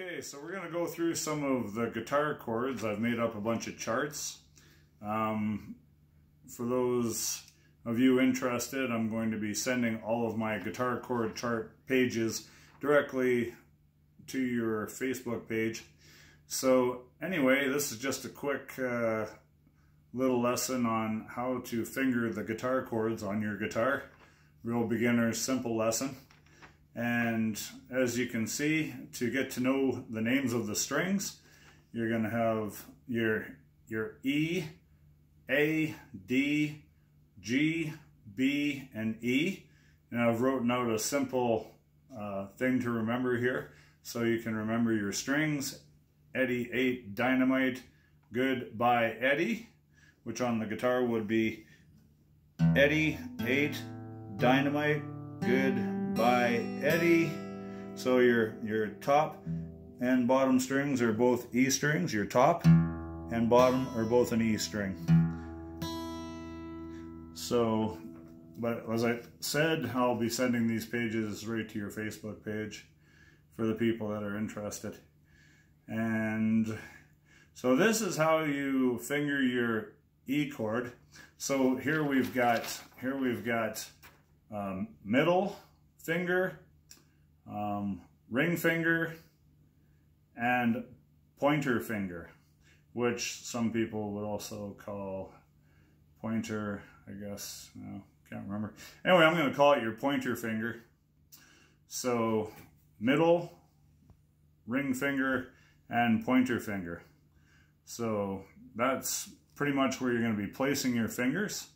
Okay, so we're going to go through some of the guitar chords. I've made up a bunch of charts. For those of you interested, I'm going to be sending all of my guitar chord chart pages directly to your Facebook page. So anyway, this is just a quick little lesson on how to finger the guitar chords on your guitar. Real beginner's simple lesson. And as you can see, to get to know the names of the strings, you're going to have your E, A, D, G, B, and E. And I've written out a simple thing to remember here, so you can remember your strings. Eddie 8 Dynamite, Goodbye Eddie, which on the guitar would be Eddie 8 Dynamite, Goodbye Eddie. So your top and bottom strings are both E strings. Your top and bottom are both an E string. So, but as I said, I'll be sending these pages right to your Facebook page for the people that are interested. And so this is how you finger your E chord. So here we've got middle finger, ring finger, and pointer finger, which some people would also call pointer, I guess. No, can't remember. Anyway, I'm going to call it your pointer finger. So middle, ring finger, and pointer finger. So that's pretty much where you're going to be placing your fingers.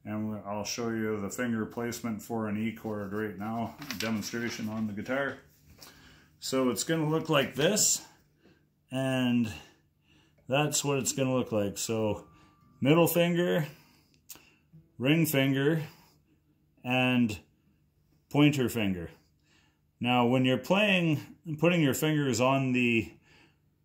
And I'll show you the finger placement for an E chord right now, demonstration on the guitar. So it's going to look like this, and that's what it's going to look like. So middle finger, ring finger, and pointer finger. Now when you're playing, putting your fingers on the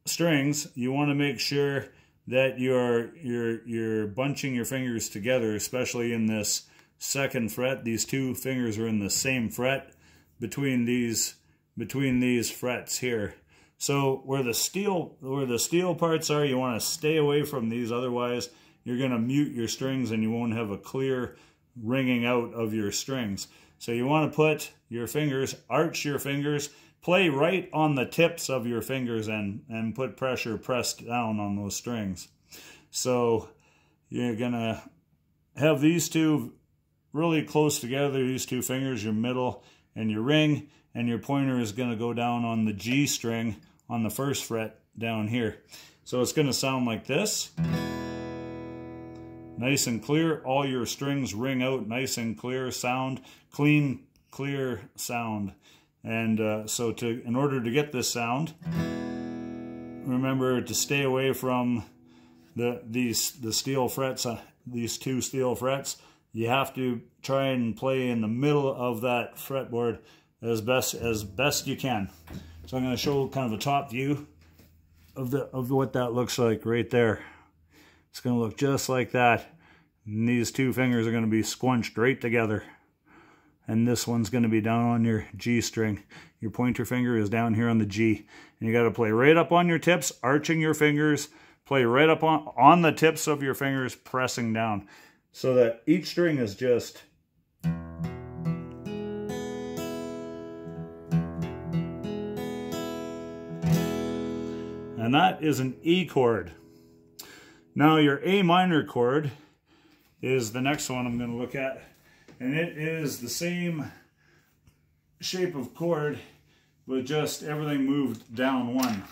strings, you want to make sure that you're bunching your fingers together, especially in this second fret. These two fingers are in the same fret between these frets here. So where the steel parts are, you want to stay away from these, otherwise you're going to mute your strings and you won't have a clear ringing out of your strings. So you want to put your fingers, arch your fingers, play right on the tips of your fingers and put pressure pressed down on those strings. So you're going to have these two really close together, these two fingers, your middle and your ring, and your pointer is going to go down on the G string on the first fret down here. So it's going to sound like this. Nice and clear. All your strings ring out nice and clear sound, clean, clear sound. And so in order to get this sound, remember to stay away from the steel frets, these two steel frets. You have to try and play in the middle of that fretboard as best you can. So I'm going to show kind of a top view of what that looks like right there. It's going to look just like that. And these two fingers are going to be squunched right together. And this one's going to be down on your G string. Your pointer finger is down here on the G. And you got to play right up on your tips, arching your fingers. Play right up on the tips of your fingers, pressing down. So that each string is just... And that is an E chord. Now your A minor chord is the next one I'm going to look at. And it is the same shape of chord, but just everything moved down one.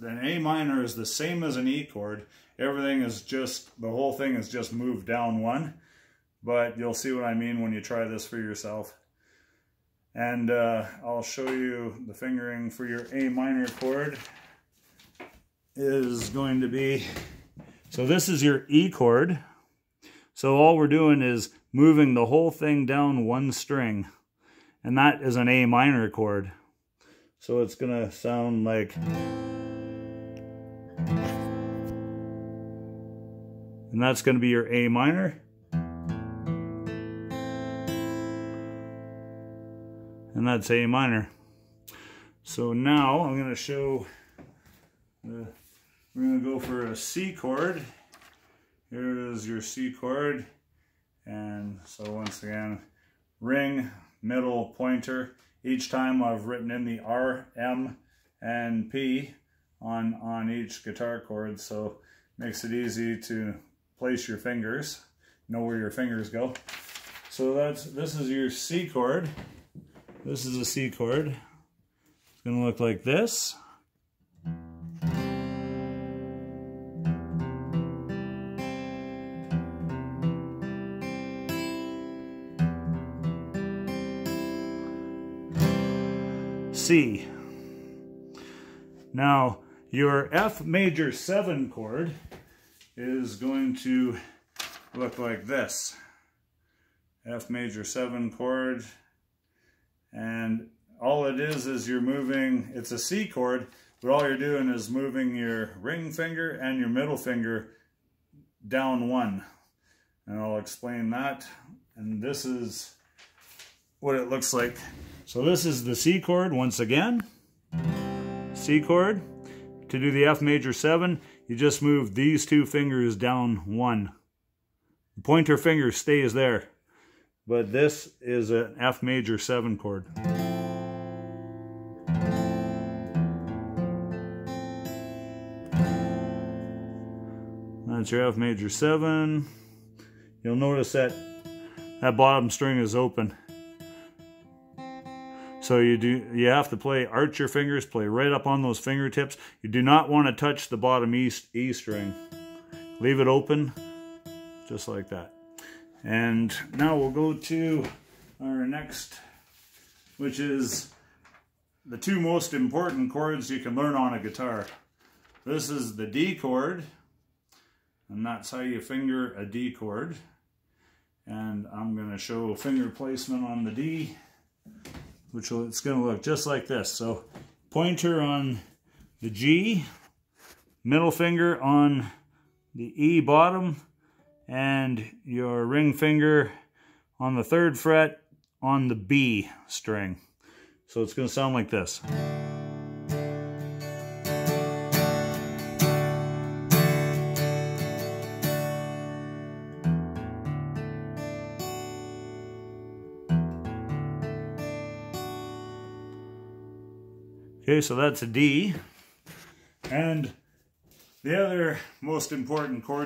An A minor is the same as an E chord. Everything is just, the whole thing is just moved down one. But you'll see what I mean when you try this for yourself. And I'll show you the fingering for your A minor chord is going to be, so this is your E chord. So all we're doing is moving the whole thing down one string. And that is an A minor chord. So it's going to sound like... And that's going to be your A minor. And that's A minor. So now I'm going to show, we're going to go for a C chord. Here is your C chord. And so once again, ring, middle, pointer. Each time I've written in the R, M, and P on each guitar chord, so makes it easy to place your fingers, know where your fingers go. So this is your C chord. This is a C chord. It's going to look like this. C. Now, your F major 7 chord is going to look like this. F major 7 chord, and all it is you're moving, it's a C chord, but all you're doing is moving your ring finger and your middle finger down 1. And I'll explain that. And this is what it looks like. So this is the C chord once again. C chord. To do the F major 7, you just move these 2 fingers down 1. The pointer finger stays there. But this is an F major 7 chord. That's your F major 7. You'll notice that that bottom string is open. So you have to arch your fingers, play right up on those fingertips. You do not want to touch the bottom E string. Leave it open, just like that. And now we'll go to our next, which is the 2 most important chords you can learn on a guitar. This is the D chord, and that's how you finger a D chord. And I'm going to show finger placement on the D, it's going to look just like this. So pointer on the G, middle finger on the E bottom, and your ring finger on the 3rd fret on the B string. So it's going to sound like this. Okay, so that's a D. And the other most important chord